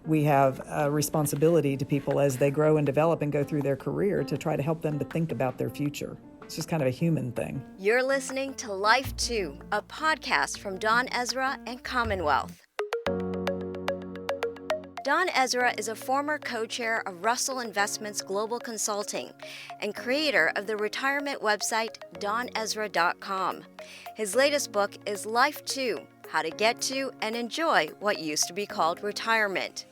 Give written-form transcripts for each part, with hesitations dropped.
we have a responsibility to people as they grow and develop and go through their career to try to help them to think about their future. It's just kind of a human thing. You're listening to Life 2, a podcast from Don Ezra and Commonwealth. Don Ezra is a former co-chair of Russell Investments Global Consulting and creator of the retirement website donezra.com. His latest book is Life 2, How to Get to and Enjoy What Used to Be Called Retirement.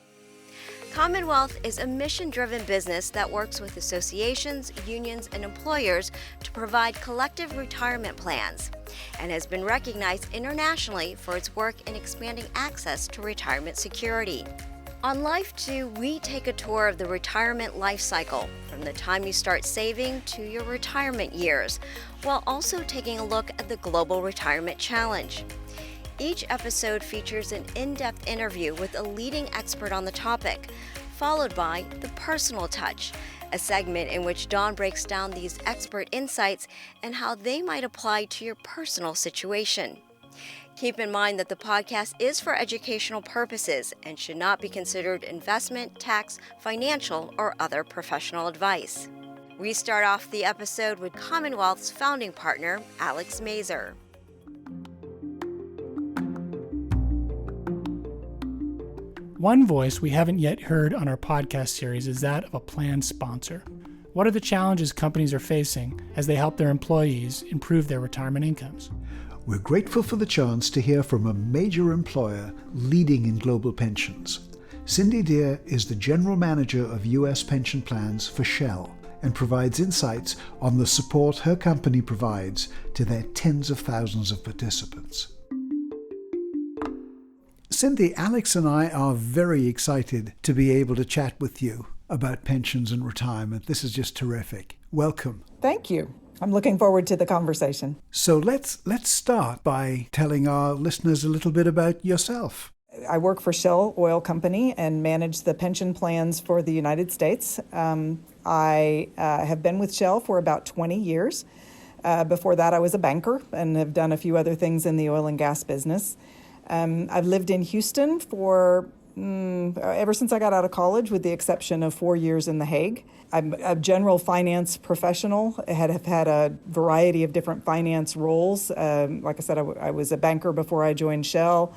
Commonwealth is a mission-driven business that works with associations, unions, and employers to provide collective retirement plans and has been recognized internationally for its work in expanding access to retirement security. On Life 2, we take a tour of the retirement life cycle, from the time you start saving to your retirement years, while also taking a look at the Global Retirement Challenge. Each episode features an in-depth interview with a leading expert on the topic, followed by The Personal Touch, a segment in which Don breaks down these expert insights and how they might apply to your personal situation. Keep in mind that the podcast is for educational purposes and should not be considered investment, tax, financial, or other professional advice. We start off the episode with Commonwealth's founding partner, Alex Mazur. One voice we haven't yet heard on our podcast series is that of a plan sponsor. What are the challenges companies are facing as they help their employees improve their retirement incomes? We're grateful for the chance to hear from a major employer leading in global pensions. Cindy Deer is the General Manager of U.S. pension plans for Shell and provides insights on the support her company provides to their tens of thousands of participants. Cindy, Alex and I are very excited to be able to chat with you about pensions and retirement. This is just terrific. Welcome. Thank you. I'm looking forward to the conversation. So let's start by telling our listeners a little bit about yourself. I work for Shell Oil Company and manage the pension plans for the United States. I have been with Shell for about 20 years. Before that, I was a banker and have done a few other things in the oil and gas business. I've lived in Houston for ever since I got out of college, with the exception of 4 years in The Hague. I'm a general finance professional. I have had a variety of different finance roles. Like I said, I was a banker before I joined Shell.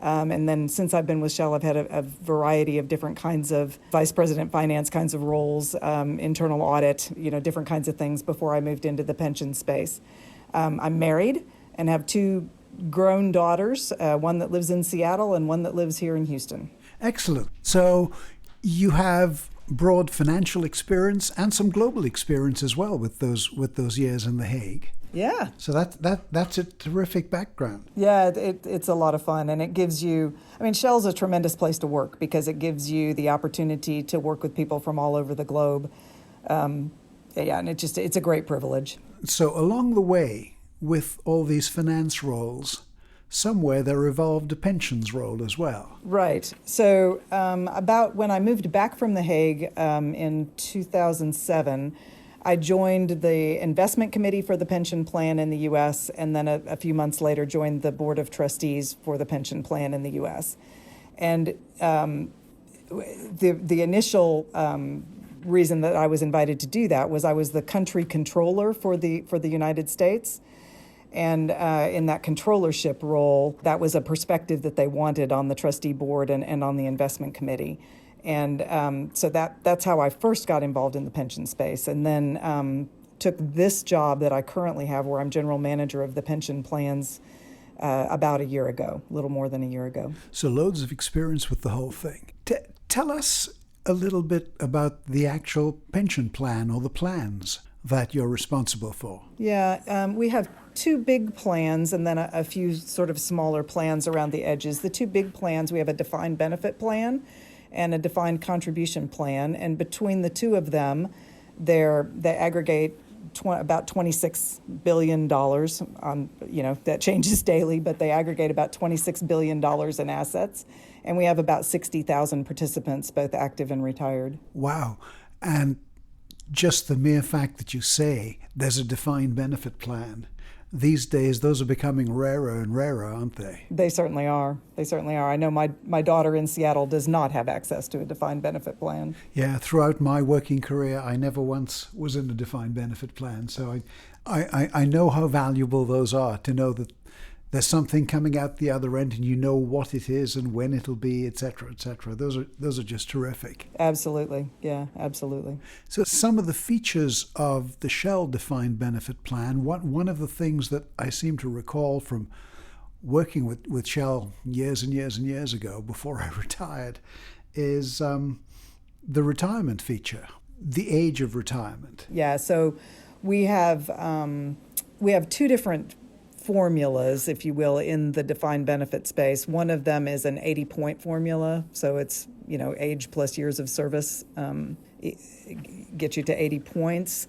And then since I've been with Shell, I've had a variety of different kinds of vice president finance kinds of roles, internal audit, different kinds of things before I moved into the pension space. I'm married and have two grown daughters, one that lives in Seattle and one that lives here in Houston. Excellent. So you have broad financial experience and some global experience as well with those years in The Hague. Yeah. So that's a terrific background. Yeah, it's a lot of fun, and it gives you, Shell's a tremendous place to work because it gives you the opportunity to work with people from all over the globe. And it's a great privilege. So along the way, with all these finance roles, somewhere there evolved a pensions role as well. Right. So about when I moved back from The Hague in 2007, I joined the investment committee for the pension plan in the U.S. and then a few months later joined the board of trustees for the pension plan in the U.S. And the initial reason that I was invited to do that was I was the country controller for the United States. And in that controllership role, that was a perspective that they wanted on the trustee board and on the investment committee. And so that's how I first got involved in the pension space. And then took this job that I currently have where I'm general manager of the pension plans about a year ago, a little more than a year ago. So loads of experience with the whole thing. Tell us a little bit about the actual pension plan or the plans that you're responsible for. Yeah, we have two big plans and then a few sort of smaller plans around the edges. The two big plans, we have a defined benefit plan and a defined contribution plan. And between the two of them, they aggregate about $26 billion. That changes daily, but they aggregate about $26 billion in assets. And we have about 60,000 participants, both active and retired. Wow. And just the mere fact that you say there's a defined benefit plan, these days those are becoming rarer and rarer, aren't they? They certainly are. They certainly are. I know my daughter in Seattle does not have access to a defined benefit plan. Yeah, throughout my working career, I never once was in a defined benefit plan. So I know how valuable those are, to know that there's something coming out the other end and you know what it is and when it'll be, et cetera, et cetera. Those are just terrific. Absolutely. Yeah, absolutely. So some of the features of the Shell defined benefit plan, one of the things that I seem to recall from working with Shell years and years and years ago before I retired is the retirement feature, the age of retirement. Yeah, so we have two different formulas, if you will, in the defined benefit space. One of them is an 80-point formula, so it's age plus years of service get you to 80 points,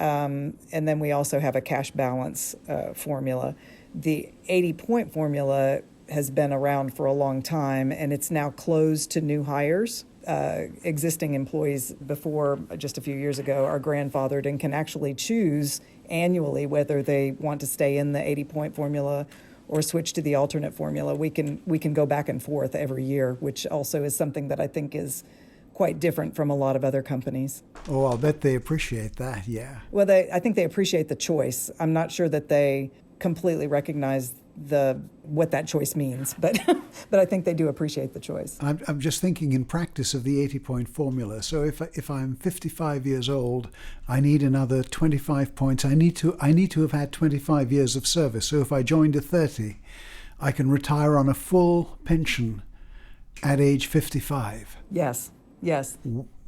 and then we also have a cash balance formula. The 80-point formula has been around for a long time, and it's now closed to new hires. Existing employees before just a few years ago are grandfathered and can actually choose annually whether they want to stay in the 80-point formula or switch to the alternate formula. We can go back and forth every year, which also is something that I think is quite different from a lot of other companies. Oh, I'll bet they appreciate that, yeah. Well, I think they appreciate the choice. I'm not sure that they completely recognize what that choice means, but but I think they do appreciate the choice. I'm just thinking in practice of the 80-point formula. So if I'm 55 years old, I need another 25 points. I need to have had 25 years of service. So if I joined at 30, I can retire on a full pension at age 55. Yes.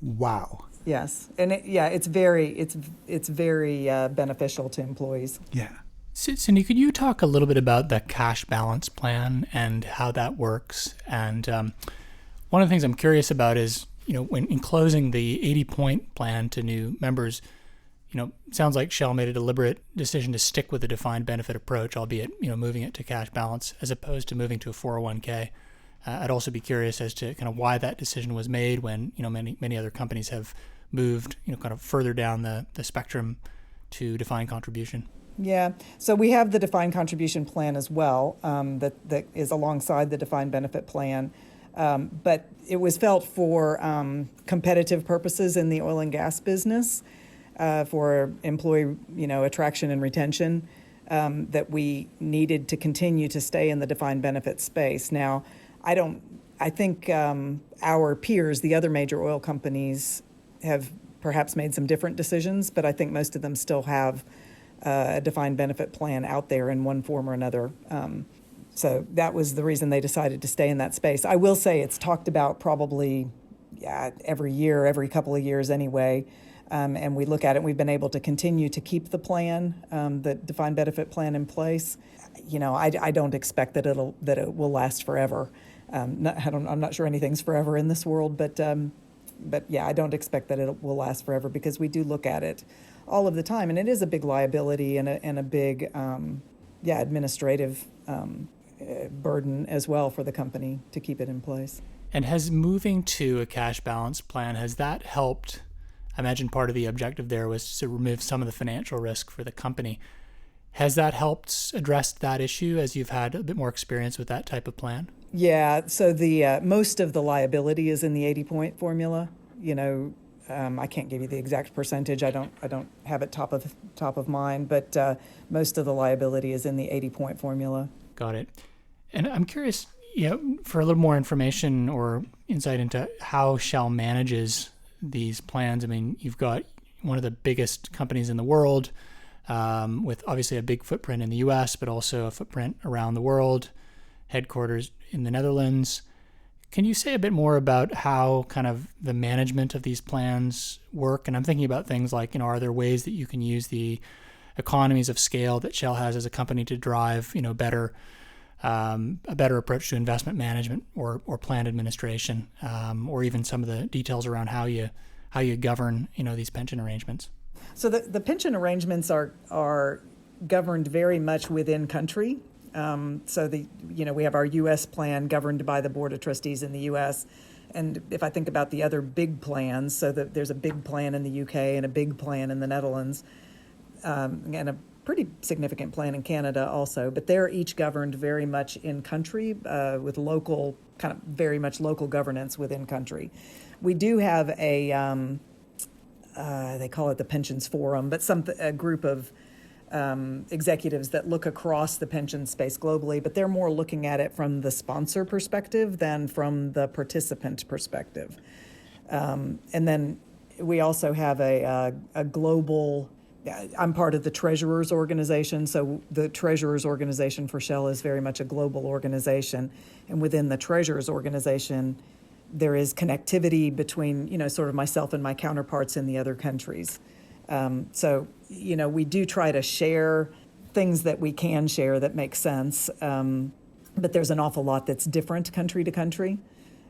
Wow. Yes, and it's very beneficial to employees. Yeah. Cindy, could you talk a little bit about the cash balance plan and how that works? And one of the things I'm curious about is, when in closing the 80-point plan to new members, it sounds like Shell made a deliberate decision to stick with the defined benefit approach, albeit, moving it to cash balance as opposed to moving to a 401k. I'd also be curious as to kind of why that decision was made when, many other companies have moved, kind of further down the spectrum to defined contribution. Yeah, so we have the defined contribution plan as well that is alongside the defined benefit plan, but it was felt for competitive purposes in the oil and gas business, for employee attraction and retention, that we needed to continue to stay in the defined benefit space. Now, I think our peers, the other major oil companies, have perhaps made some different decisions, but I think most of them still have a defined benefit plan out there in one form or another. So that was the reason they decided to stay in that space. I will say it's talked about probably every year, every couple of years anyway, and we look at it and we've been able to continue to keep the plan, the defined benefit plan in place. I don't expect that it will last forever. I'm not sure anything's forever in this world, but yeah, I don't expect that it will last forever because we do look at it all of the time, and it is a big liability and a big administrative burden as well for the company to keep it in place. And has moving to a cash balance plan, has that helped? I imagine part of the objective there was to remove some of the financial risk for the company. Has that helped address that issue as you've had a bit more experience with that type of plan? Yeah, so the most of the liability is in the 80-point formula. I can't give you the exact percentage. I don't have it top of mind, but most of the liability is in the 80-point formula. Got it. And I'm curious, for a little more information or insight into how Shell manages these plans. I mean, you've got one of the biggest companies in the world, with obviously a big footprint in the U.S., but also a footprint around the world, headquarters in the Netherlands. Can you say a bit more about how kind of the management of these plans work? And I'm thinking about things like, are there ways that you can use the economies of scale that Shell has as a company to drive, a better approach to investment management or plan administration, or even some of the details around how you govern, these pension arrangements? So the pension arrangements are governed very much within country. So we have our U.S. plan governed by the Board of Trustees in the U.S. And if I think about the other big plans, so that there's a big plan in the U.K. and a big plan in the Netherlands, and pretty significant plan in Canada also, but they're each governed very much in country with local, kind of very much local governance within country. We do have a, they call it the Pensions Forum, but a group of executives that look across the pension space globally, but they're more looking at it from the sponsor perspective than from the participant perspective. And then we also have a global, I'm part of the Treasurers Organization, so the Treasurers Organization for Shell is very much a global organization. And within the Treasurers Organization, there is connectivity between, sort of myself and my counterparts in the other countries. So, we do try to share things that we can share that make sense, but there's an awful lot that's different country to country.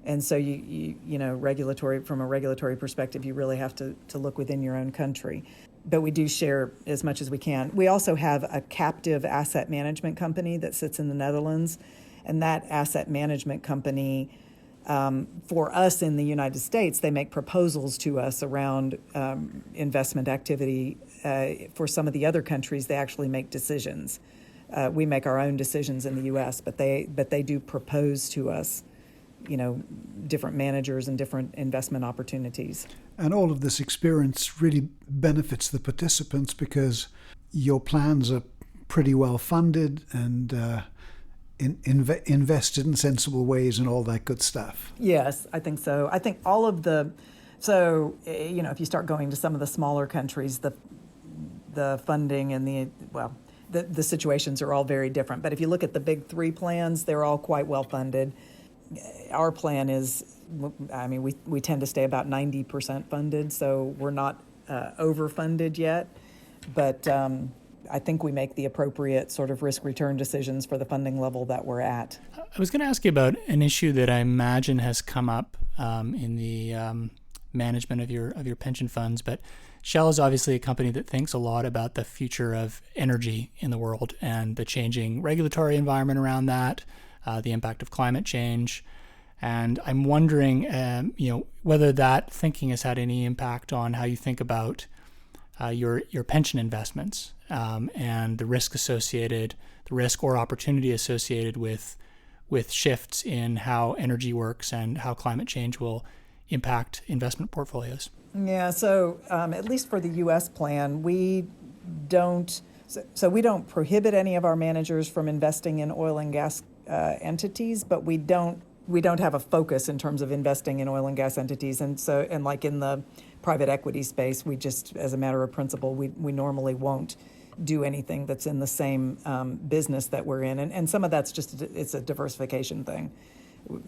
And so, from a regulatory perspective, you really have to look within your own country. But we do share as much as we can. We also have a captive asset management company that sits in the Netherlands, and that asset management company, for us in the United States, they make proposals to us around investment activity. For some of the other countries, they actually make decisions. We make our own decisions in the U.S., but they do propose to us, different managers and different investment opportunities. And all of this experience really benefits the participants because your plans are pretty well funded and invested in sensible ways and all that good stuff. Yes, I think so. I think all of if you start going to some of the smaller countries, the funding and the situations are all very different. But if you look at the big three plans, they're all quite well funded. Our plan is, we tend to stay about 90% funded, so we're not overfunded yet. But I think we make the appropriate sort of risk-return decisions for the funding level that we're at. I was going to ask you about an issue that I imagine has come up in the management of your pension funds, but Shell is obviously a company that thinks a lot about the future of energy in the world and the changing regulatory environment around that, the impact of climate change. And I'm wondering, whether that thinking has had any impact on how you think about your pension investments and the risk or opportunity associated with shifts in how energy works and how climate change will impact investment portfolios. Yeah, so at least for the U.S. plan, we don't prohibit any of our managers from investing in oil and gas entities, but we don't have a focus in terms of investing in oil and gas entities. And like in the private equity space, we just, as a matter of principle, we normally won't do anything that's in the same business that we're in. And some of that's just, it's a diversification thing.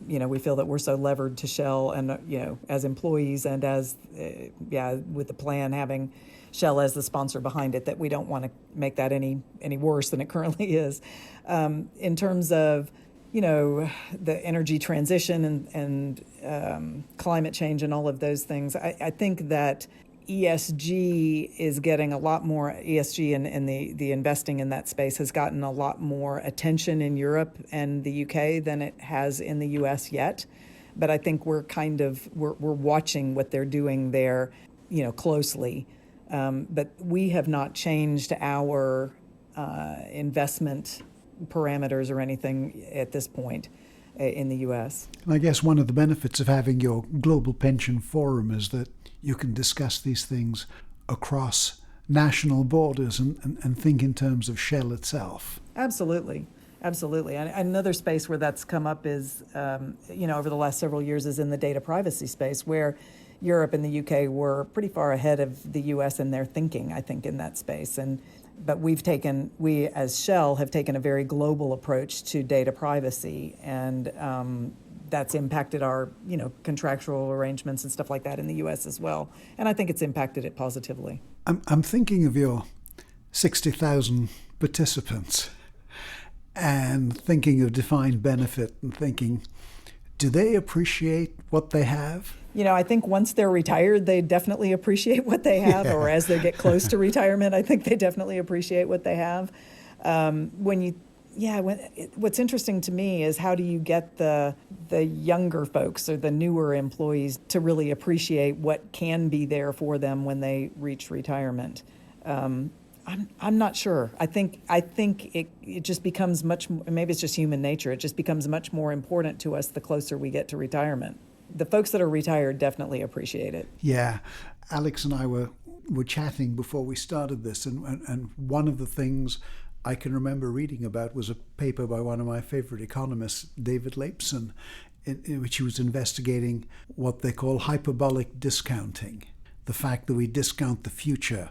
We feel that we're so levered to Shell and, as employees and as, with the plan having Shell as the sponsor behind it, that we don't want to make that any worse than it currently is. In terms of, the energy transition and climate change and all of those things, I think that ESG is getting a lot more, ESG and the investing in that space has gotten a lot more attention in Europe and the UK than it has in the US yet. But I think we're watching what they're doing there, closely. But we have not changed our investment parameters or anything at this point in the U.S. And I guess one of the benefits of having your Global Pension Forum is that you can discuss these things across national borders and think in terms of Shell itself. Absolutely. And another space where that's come up is, over the last several years is in the data privacy space, where Europe and the UK were pretty far ahead of the US in their thinking, I think, in that space. But we as Shell have taken a very global approach to data privacy, and that's impacted our, contractual arrangements and stuff like that in the US as well. And I think it's impacted it positively. I'm thinking of your 60,000 participants and thinking of defined benefit and thinking, do they appreciate what they have? I think once they're retired, they definitely appreciate what they have, or as they get close to retirement, I think they definitely appreciate what they have. What's interesting to me is how do you get the younger folks or the newer employees to really appreciate what can be there for them when they reach retirement? I'm not sure. I think it just becomes maybe it's just human nature. It just becomes much more important to us the closer we get to retirement. The folks that are retired definitely appreciate it. Yeah. Alex and I were chatting before we started this, and one of the things I can remember reading about was a paper by one of my favorite economists, David Leibson, in which he was investigating what they call hyperbolic discounting, the fact that we discount the future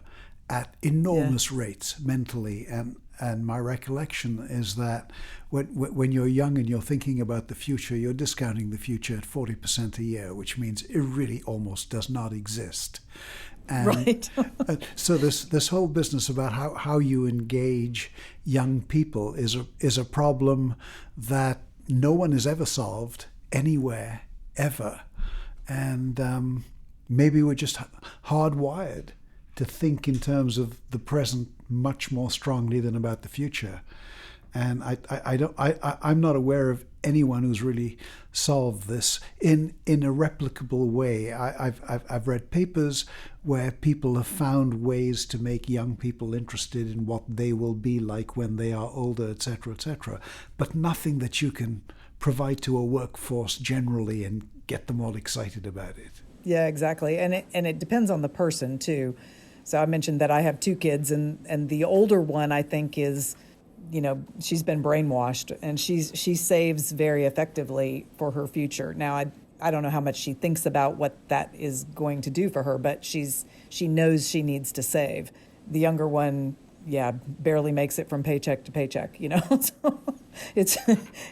at enormous rates mentally. And my recollection is that when you're young and you're thinking about the future, you're discounting the future at 40% a year, which means it really almost does not exist. And right. So this whole business about how you engage young people is a problem that no one has ever solved anywhere, ever. And maybe we're just hardwired to think in terms of the present much more strongly than about the future. And I'm not aware of anyone who's really solved this in a replicable way. I've read papers where people have found ways to make young people interested in what they will be like when they are older, etc., etc. But nothing that you can provide to a workforce generally and get them all excited about it. Yeah, exactly. And it depends on the person too. So I mentioned that I have 2 kids, and the older one I think is, she's been brainwashed, and she saves very effectively for her future. Now I don't know how much she thinks about what that is going to do for her, but she knows she needs to save. The younger one, barely makes it from paycheck to paycheck, So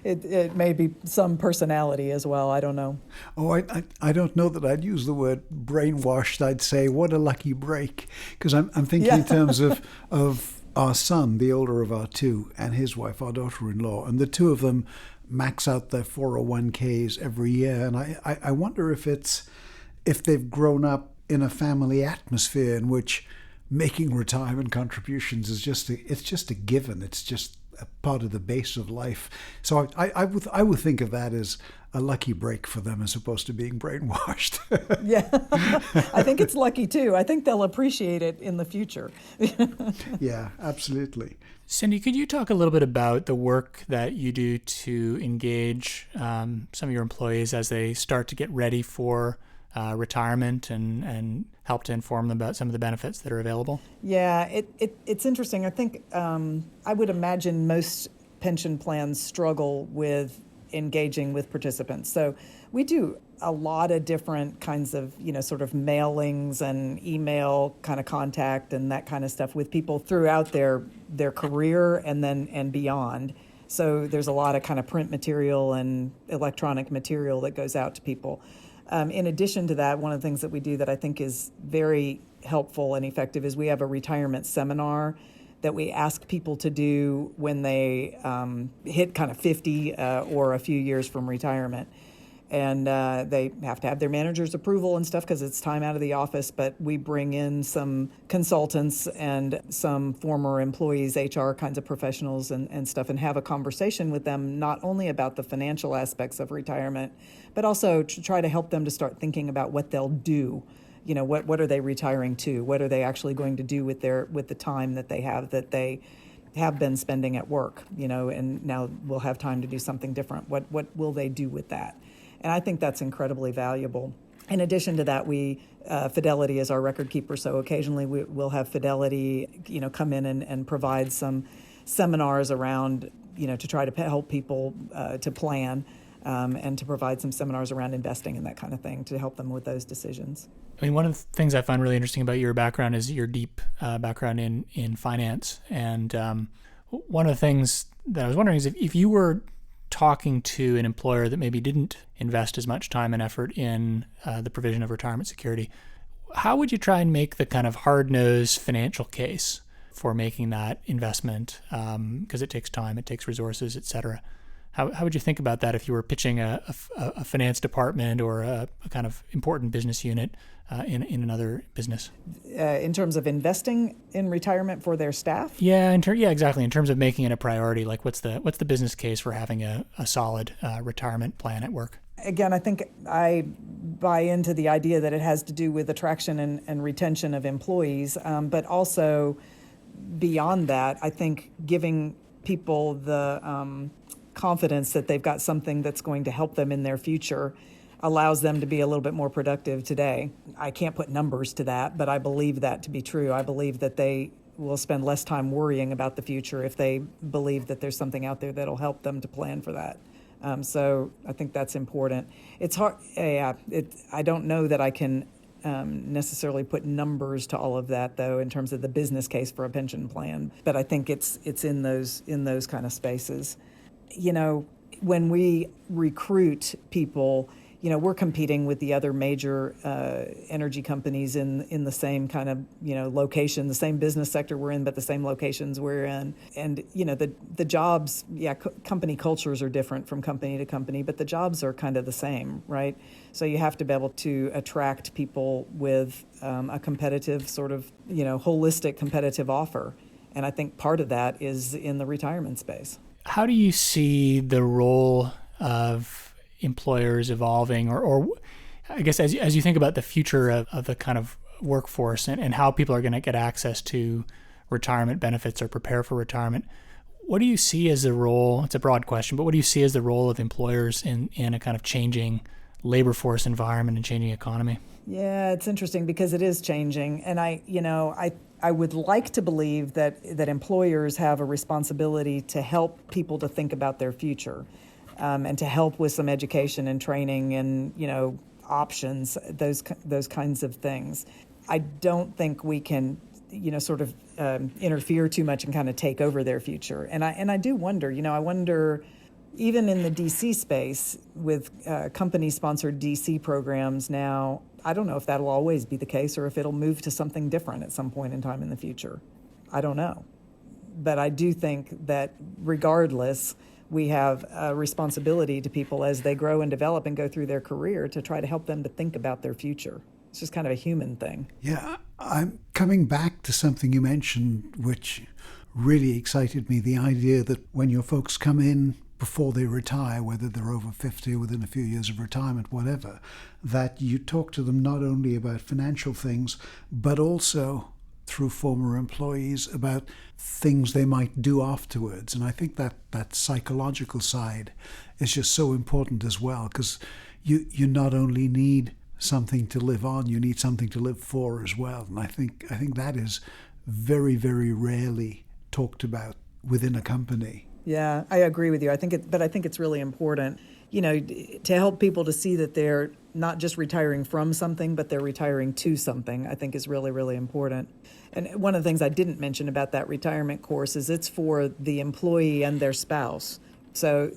it may be some personality as well. I don't know. Oh, I don't know that I'd use the word brainwashed. I'd say what a lucky break, because I'm thinking in terms of our son, the older of our 2, and his wife, our daughter-in-law, and the 2 of them max out their 401ks every year, and I wonder if they've grown up in a family atmosphere in which making retirement contributions is just a given. It's just a part of the base of life. So I would think of that as a lucky break for them as opposed to being brainwashed. Yeah, I think it's lucky too. I think they'll appreciate it in the future. Yeah, absolutely. Cindy, could you talk a little bit about the work that you do to engage some of your employees as they start to get ready for retirement and help to inform them about some of the benefits that are available? Yeah, it's interesting. I think I would imagine most pension plans struggle with engaging with participants. So we do a lot of different kinds of, sort of mailings and email kind of contact and that kind of stuff with people throughout their career and beyond. So there's a lot of kind of print material and electronic material that goes out to people. In addition to that, one of the things that we do that I think is very helpful and effective is we have a retirement seminar that we ask people to do when they hit kind of 50 or a few years from retirement. And they have to have their manager's approval and stuff because it's time out of the office, but we bring in some consultants and some former employees, HR kinds of professionals and stuff, and have a conversation with them not only about the financial aspects of retirement, but also to try to help them to start thinking about what they'll do. What are they retiring to? What are they actually going to do with the time that they have been spending at work, and now we'll have time to do something different. What will they do with that? And I think that's incredibly valuable. In addition to that, Fidelity is our record keeper, so occasionally we'll have Fidelity, come in and provide some seminars around, to try to help people to plan and to provide some seminars around investing and that kind of thing to help them with those decisions. I mean, one of the things I find really interesting about your background is your deep background in finance. And one of the things that I was wondering is if you were talking to an employer that maybe didn't invest as much time and effort in the provision of retirement security, how would you try and make the kind of hard-nosed financial case for making that investment? Because it takes time, it takes resources, et cetera. How would you think about that if you were pitching a finance department or a kind of important business unit in another business? In terms of investing in retirement for their staff? Yeah, exactly. In terms of making it a priority, like what's the business case for having a solid retirement plan at work? Again, I think I buy into the idea that it has to do with attraction and retention of employees, but also beyond that, I think giving people the confidence that they've got something that's going to help them in their future allows them to be a little bit more productive today. I can't put numbers to that, but I believe that to be true. I believe that they will spend less time worrying about the future if they believe that there's something out there that'll help them to plan for that. So I think that's important. It's hard. I don't know that I can necessarily put numbers to all of that, though, in terms of the business case for a pension plan. But I think it's in those kind of spaces. You know, when we recruit people, you know, we're competing with the other major energy companies in the same kind of, you know, location, the same business sector we're in, but the same locations we're in. And, you know, the jobs, company cultures are different from company to company, but the jobs are kind of the same, right? So you have to be able to attract people with a competitive sort of, you know, holistic competitive offer. And I think part of that is in the retirement space. How do you see the role of employers evolving, or I guess as you think about the future of the kind of workforce and how people are going to get access to retirement benefits or prepare for retirement, what do you see as the role? It's a broad question, but what do you see as the role of employers in a kind of changing labor force environment and changing economy? Yeah, it's interesting because it is changing, and I would like to believe that employers have a responsibility to help people to think about their future. And to help with some education and training and, you know, options, those kinds of things. I don't think we can, you know, sort of interfere too much and kind of take over their future. And I do wonder, you know, I wonder, even in the DC space with company-sponsored DC programs now, I don't know if that'll always be the case or if it'll move to something different at some point in time in the future. I don't know. But I do think that regardless, we have a responsibility to people as they grow and develop and go through their career to try to help them to think about their future. It's just kind of a human thing. Yeah, I'm coming back to something you mentioned, which really excited me, the idea that when your folks come in before they retire, whether they're over 50 or within a few years of retirement, whatever, that you talk to them not only about financial things, but also through former employees about things they might do afterwards. And I think that psychological side is just so important as well, because you not only need something to live on, you need something to live for as well. And I think that is very, very rarely talked about within a company. Yeah, I agree with you. I think it's really important, you know, to help people to see that they're not just retiring from something, but they're retiring to something, I think is really, really important. And one of the things I didn't mention about that retirement course is it's for the employee and their spouse. So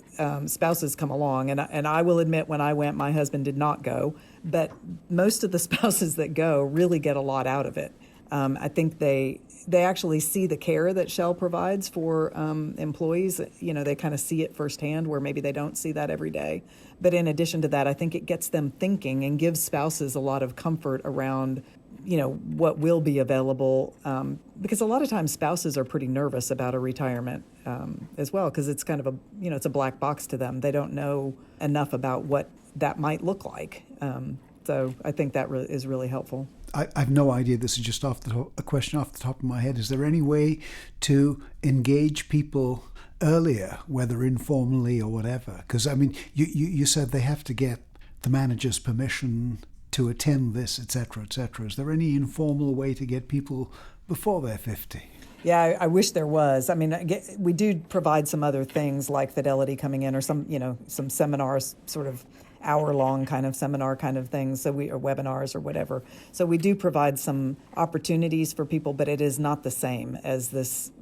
spouses come along, and I will admit when I went, my husband did not go, but most of the spouses that go really get a lot out of it. I think they actually see the care that Shell provides for employees. You know, they kind of see it firsthand where maybe they don't see that every day. But in addition to that, I think it gets them thinking and gives spouses a lot of comfort around, you know, what will be available. Because a lot of times spouses are pretty nervous about a retirement as well, because it's kind of it's a black box to them. They don't know enough about what that might look like. So I think that is really helpful. I've no idea. This is just a question off the top of my head. Is there any way to engage people earlier, whether informally or whatever? Because, I mean, you said they have to get the manager's permission to attend this, et cetera, et cetera. Is there any informal way to get people before they're 50? Yeah, I wish there was. I mean, we do provide some other things like Fidelity coming in or some seminars, sort of hour-long kind of seminar kind of things, or webinars or whatever. So we do provide some opportunities for people, but it is not the same as this,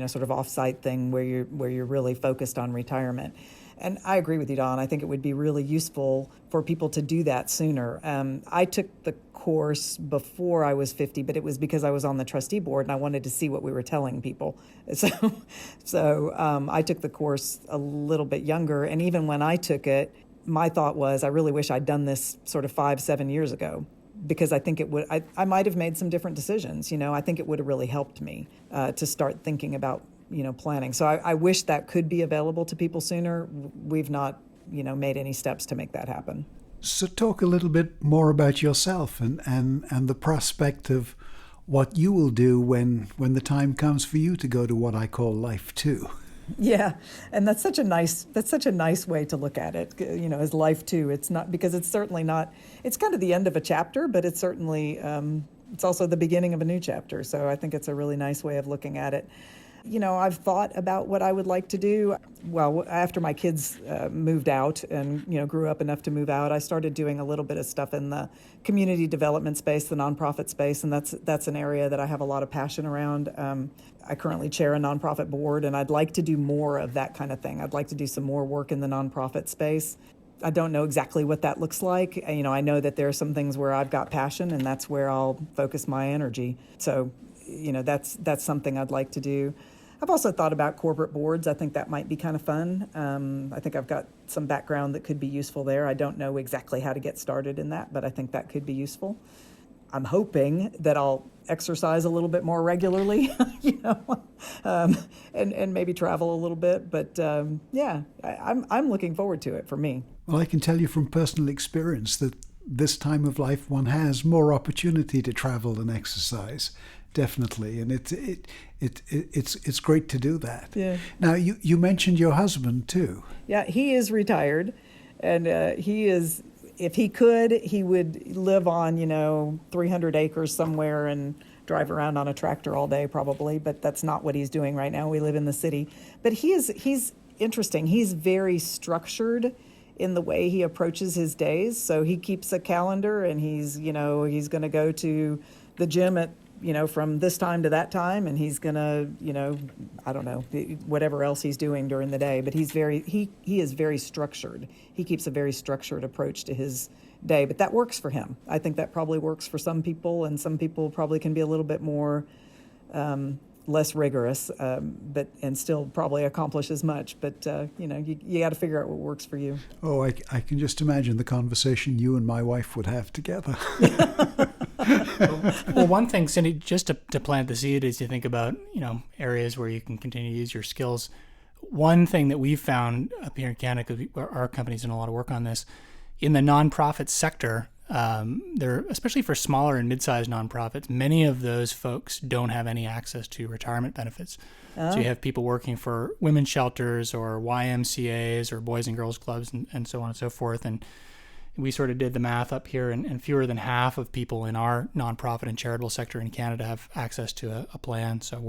sort of off-site thing where you're really focused on retirement. And I agree with you, Don. I think it would be really useful for people to do that sooner. I took the course before I was 50, but it was because I was on the trustee board and I wanted to see what we were telling people. So I took the course a little bit younger. And even when I took it, my thought was, I really wish I'd done this sort of 5-7 years ago, because I think it would, I might have made some different decisions. I think it would have really helped me to start thinking about, planning. So I wish that could be available to people sooner. We've not, made any steps to make that happen. So talk a little bit more about yourself and the prospect of what you will do when the time comes for you to go to what I call life 2. Yeah, and that's such a nice way to look at it, as life too. It's not, because it's certainly not, it's kind of the end of a chapter, but it's certainly, it's also the beginning of a new chapter. So I think it's a really nice way of looking at it. I've thought about what I would like to do. Well, after my kids moved out and, grew up enough to move out, I started doing a little bit of stuff in the community development space, the nonprofit space, and that's an area that I have a lot of passion around. I currently chair a nonprofit board, and I'd like to do more of that kind of thing. I'd like to do some more work in the nonprofit space. I don't know exactly what that looks like. I know that there are some things where I've got passion, and that's where I'll focus my energy. So, that's something I'd like to do. I've also thought about corporate boards. I think that might be kind of fun. I think I've got some background that could be useful there. I don't know exactly how to get started in that, but I think that could be useful. I'm hoping that I'll exercise a little bit more regularly, and maybe travel a little bit. But I'm looking forward to it for me. Well, I can tell you from personal experience that this time of life one has more opportunity to travel and exercise, definitely, and it's great to do that. Yeah. Now you mentioned your husband too. Yeah, he is retired, and he is. If he could, he would live on 300 acres somewhere and drive around on a tractor all day probably, but that's not what he's doing right now. We live in the city. But he's interesting. He's very structured in the way he approaches his days. So he keeps a calendar, and he's going to go to the gym at from this time to that time, and he's going to, I don't know, whatever else he's doing during the day. But he is very structured. He keeps a very structured approach to his day, but that works for him. I think that probably works for some people, and some people probably can be a little bit more less rigorous, and still probably accomplish as much. But you got to figure out what works for you. Oh, I can just imagine the conversation you and my wife would have together. Well, one thing, Cindy, just to plant the seed as you think about areas where you can continue to use your skills. One thing that we've found up here in Canada, because our company's done a lot of work on this, in the nonprofit sector, especially for smaller and mid-sized nonprofits, many of those folks don't have any access to retirement benefits. Oh. So you have people working for women's shelters or YMCAs or Boys and Girls Clubs and so on and so forth. And we sort of did the math up here, and fewer than half of people in our nonprofit and charitable sector in Canada have access to a plan. So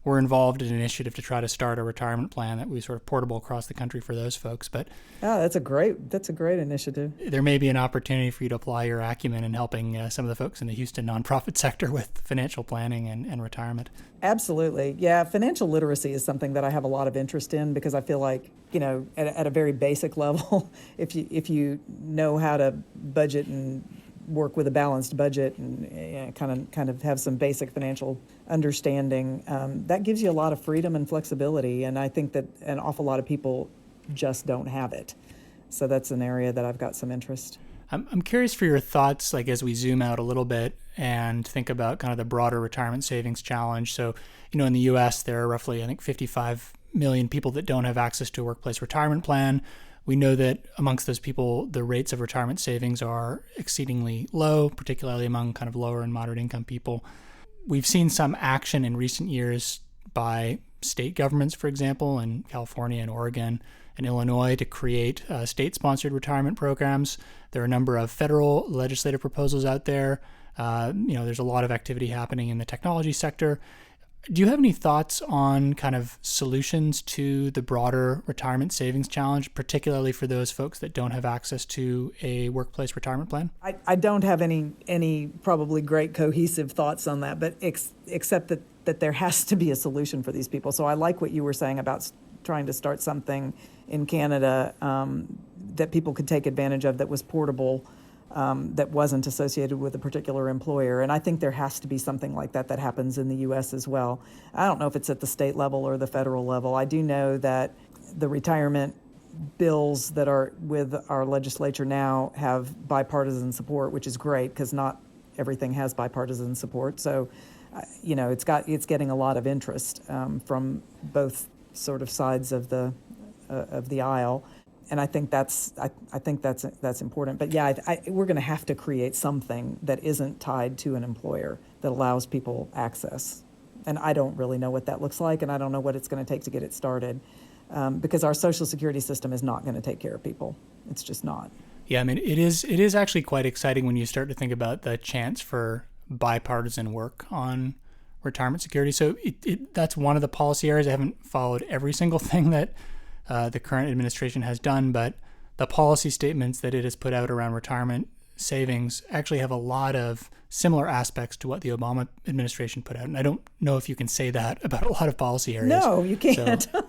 we're involved in an initiative to try to start a retirement plan that we sort of portable across the country for those folks. But that's a great initiative. There may be an opportunity for you to apply your acumen in helping some of the folks in the Houston nonprofit sector with financial planning and retirement. Absolutely. Yeah, financial literacy is something that I have a lot of interest in, because I feel like, at a very basic level, if you know how to budget and work with a balanced budget and kind of have some basic financial understanding, that gives you a lot of freedom and flexibility. And I think that an awful lot of people just don't have it. So that's an area that I've got some interest. I'm curious for your thoughts, like as we zoom out a little bit and think about kind of the broader retirement savings challenge. So, in the U.S., there are roughly, I think, 55 million people that don't have access to a workplace retirement plan. We know that amongst those people, the rates of retirement savings are exceedingly low, particularly among kind of lower and moderate income people. We've seen some action in recent years by state governments, for example, in California and Oregon and Illinois, to create state-sponsored retirement programs. There are a number of federal legislative proposals out there. There's a lot of activity happening in the technology sector. Do you have any thoughts on kind of solutions to the broader retirement savings challenge, particularly for those folks that don't have access to a workplace retirement plan? I don't have any probably great cohesive thoughts on that, but except that there has to be a solution for these people. So I like what you were saying about trying to start something in Canada that people could take advantage of that was portable, that wasn't associated with a particular employer. And I think there has to be something like that happens in the U.S. as well. I don't know if it's at the state level or the federal level. I do know that the retirement bills that are with our legislature now have bipartisan support, which is great, because not everything has bipartisan support. So, it's getting a lot of interest from both sort of sides of the aisle. And I think that's important. But yeah, we're going to have to create something that isn't tied to an employer that allows people access. And I don't really know what that looks like, and I don't know what it's going to take to get it started, because our Social Security system is not going to take care of people. It's just not. Yeah, I mean, it is actually quite exciting when you start to think about the chance for bipartisan work on retirement security. So that's one of the policy areas. I haven't followed every single thing that the current administration has done, but the policy statements that it has put out around retirement savings actually have a lot of similar aspects to what the Obama administration put out. And I don't know if you can say that about a lot of policy areas. No, you can't. So,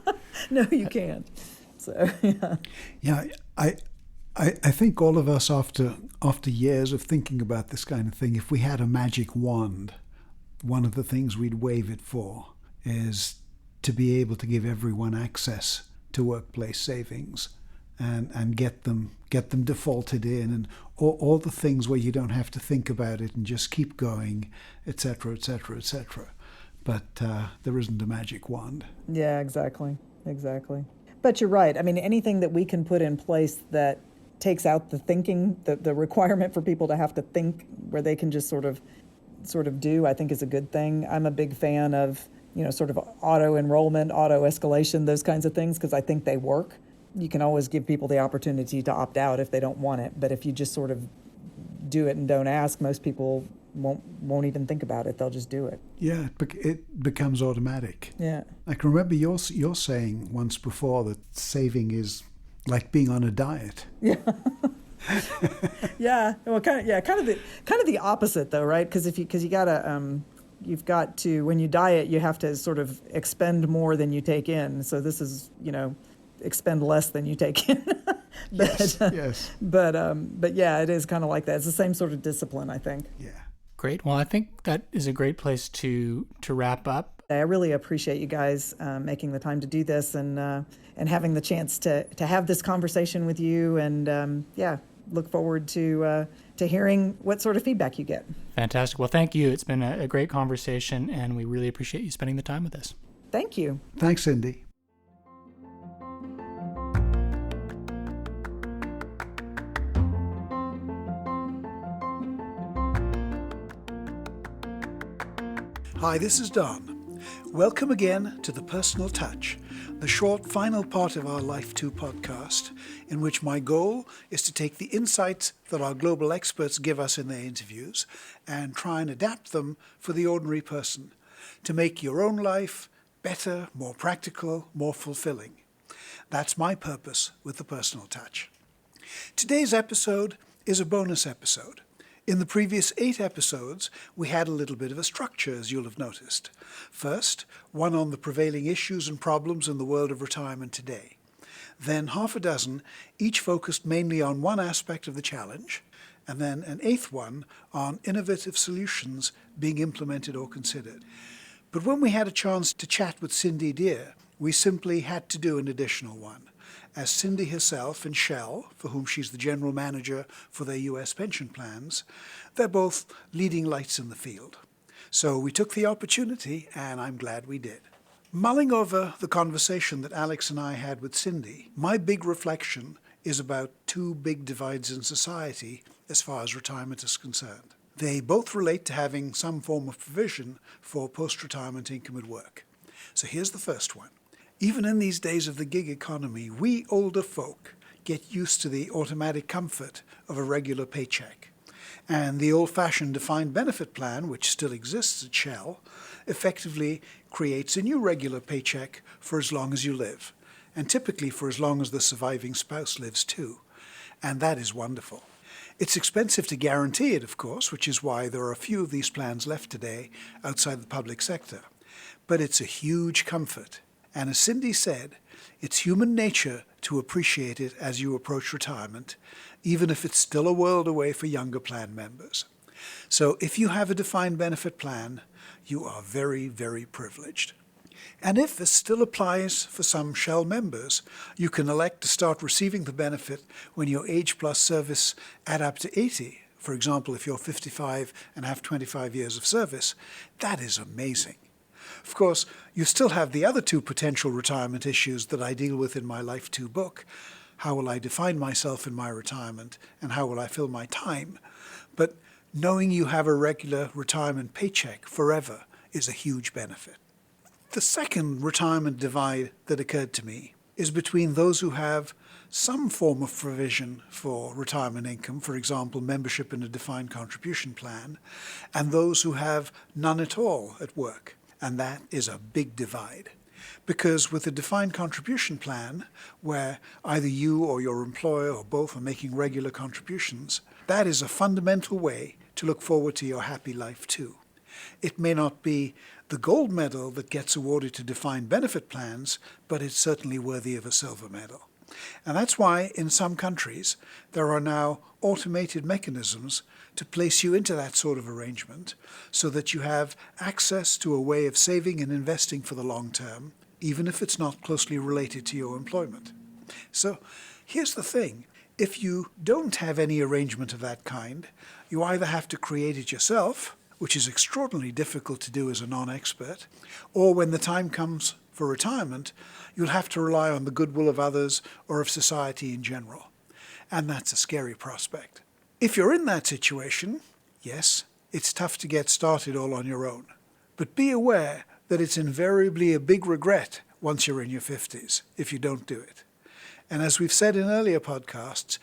no, you can't. So, yeah. Yeah, I think all of us, after years of thinking about this kind of thing, if we had a magic wand, one of the things we'd wave it for is to be able to give everyone access to workplace savings and get them defaulted in, and all the things where you don't have to think about it and just keep going, etc., etc., etc. But there isn't a magic wand. Yeah, exactly. But you're right. I mean, anything that we can put in place that takes out the thinking, the requirement for people to have to think, where they can just sort of do, I think is a good thing. I'm a big fan of, sort of auto enrollment, auto escalation, those kinds of things, because I think they work. You can always give people the opportunity to opt out if they don't want it, but if you just sort of do it and don't ask, most people won't even think about it. They'll just do it. Yeah, it becomes automatic. Yeah. I can remember you're saying once before that saving is like being on a diet. Yeah. Yeah. Well, kind of the opposite though, right? Because you gotta you've got to, when you diet, you have to sort of expend more than you take in. So this is, expend less than you take in. Yes. Yes. But yeah, it is kind of like that. It's the same sort of discipline, I think. Yeah. Great. Well, I think that is a great place to wrap up. I really appreciate you guys making the time to do this and having the chance to have this conversation with you. And look forward to hearing what sort of feedback you get. Fantastic. Well, thank you. It's been a great conversation, and we really appreciate you spending the time with us. Thank you. Thanks, Cindy. Hi, this is Don. Welcome again to The Personal Touch, the short final part of our Life 2 podcast, in which my goal is to take the insights that our global experts give us in their interviews and try and adapt them for the ordinary person to make your own life better, more practical, more fulfilling. That's my purpose with The Personal Touch. Today's episode is a bonus episode. In the previous 8 episodes, we had a little bit of a structure, as you'll have noticed. First, one on the prevailing issues and problems in the world of retirement today. Then half a dozen, each focused mainly on one aspect of the challenge, and then an 8th one on innovative solutions being implemented or considered. But when we had a chance to chat with Cindy Deer, we simply had to do an additional one, as Cindy herself and Shell, for whom she's the general manager for their US pension plans, they're both leading lights in the field. So we took the opportunity, and I'm glad we did. Mulling over the conversation that Alex and I had with Cindy, my big reflection is about 2 big divides in society as far as retirement is concerned. They both relate to having some form of provision for post-retirement income at work. So here's the first one. Even in these days of the gig economy, we older folk get used to the automatic comfort of a regular paycheck. And the old-fashioned defined benefit plan, which still exists at Shell, effectively creates a new regular paycheck for as long as you live, and typically for as long as the surviving spouse lives too. And that is wonderful. It's expensive to guarantee it, of course, which is why there are a few of these plans left today outside the public sector. But it's a huge comfort. And as Cindy said, it's human nature to appreciate it as you approach retirement, even if it's still a world away for younger plan members. So if you have a defined benefit plan, you are very, very privileged. And if this still applies for some Shell members, you can elect to start receiving the benefit when your age plus service add up to 80. For example, if you're 55 and have 25 years of service, that is amazing. Of course, you still have the other 2 potential retirement issues that I deal with in my Life 2 book. how will I define myself in my retirement, and how will I fill my time. But knowing you have a regular retirement paycheck forever is a huge benefit. The second retirement divide that occurred to me is between those who have some form of provision for retirement income, for example, membership in a defined contribution plan, and those who have none at all at work. And that is a big divide. Because with a defined contribution plan, where either you or your employer or both are making regular contributions, that is a fundamental way to look forward to your happy life too. It may not be the gold medal that gets awarded to defined benefit plans, but it's certainly worthy of a silver medal. And that's why in some countries there are now automated mechanisms to place you into that sort of arrangement so that you have access to a way of saving and investing for the long term, even if it's not closely related to your employment. So here's the thing. If you don't have any arrangement of that kind, you either have to create it yourself, which is extraordinarily difficult to do as a non-expert, or when the time comes for retirement, you'll have to rely on the goodwill of others or of society in general. And that's a scary prospect. If you're in that situation, yes, it's tough to get started all on your own. But be aware that it's invariably a big regret once you're in your 50s if you don't do it. And as we've said in earlier podcasts,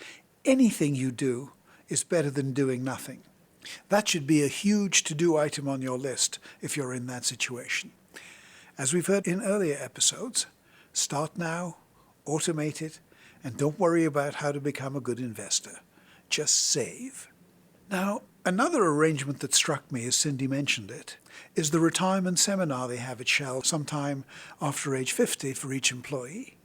anything you do is better than doing nothing. That should be a huge to-do item on your list if you're in that situation. As we've heard in earlier episodes, start now, automate it, and don't worry about how to become a good investor. Just save. Now, another arrangement that struck me, as Cindy mentioned it, is the retirement seminar they have at Shell sometime after age 50 for each employee.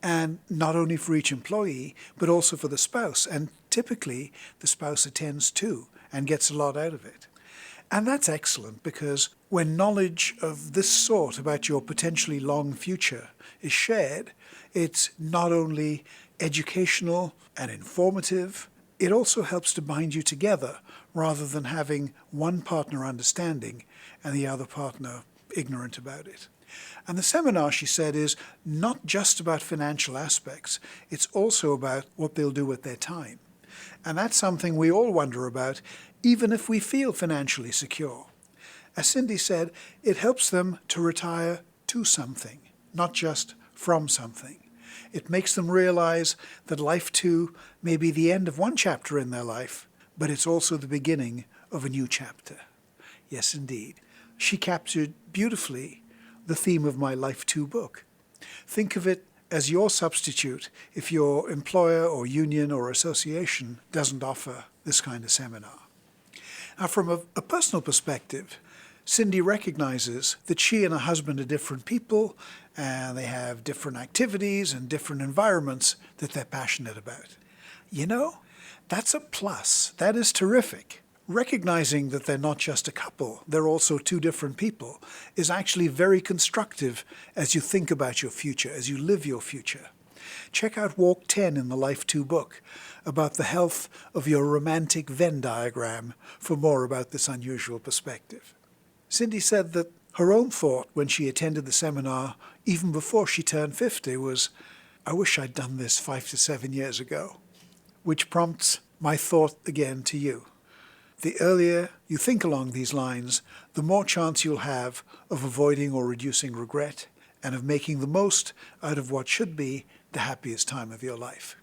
And not only for each employee, but also for the spouse. And typically, the spouse attends too and gets a lot out of it. And that's excellent because when knowledge of this sort about your potentially long future is shared, it's not only educational and informative, it also helps to bind you together rather than having one partner understanding and the other partner ignorant about it. And the seminar, she said, is not just about financial aspects, it's also about what they'll do with their time. And that's something we all wonder about, even if we feel financially secure. As Cindy said, it helps them to retire to something, not just from something. It makes them realize that life too may be the end of one chapter in their life, but it's also the beginning of a new chapter. Yes, indeed. She captured beautifully the theme of my Life 2 book. Think of it as your substitute if your employer or union or association doesn't offer this kind of seminar. Now, from a personal perspective, Cindy recognizes that she and her husband are different people and they have different activities and different environments that they're passionate about. You know, that's a plus. That is terrific. Recognizing that they're not just a couple, they're also two different people, is actually very constructive as you think about your future, as you live your future. Check out Walk 10 in the Life 2 book about the health of your romantic Venn diagram for more about this unusual perspective. Cindy said that her own thought when she attended the seminar, even before she turned 50, was, I wish I'd done this 5 to 7 years ago, which prompts my thought again to you. The earlier you think along these lines, the more chance you'll have of avoiding or reducing regret and of making the most out of what should be the happiest time of your life.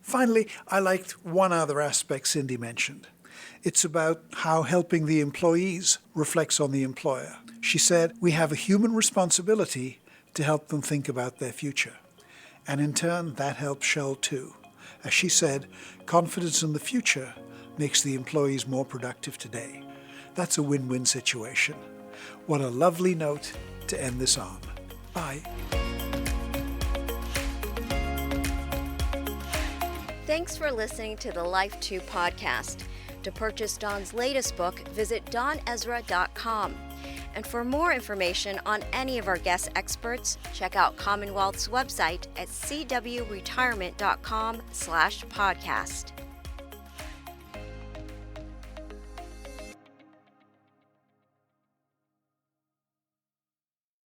Finally, I liked one other aspect Cindy mentioned. It's about how helping the employees reflects on the employer. She said, we have a human responsibility to help them think about their future. And in turn, that helps Shell too. As she said, confidence in the future makes the employees more productive today. That's a win-win situation. What a lovely note to end this on. Bye. Thanks for listening to the Life 2 podcast. To purchase Don's latest book, visit donezra.com. And for more information on any of our guest experts, check out Commonwealth's website at cwretirement.com/podcast.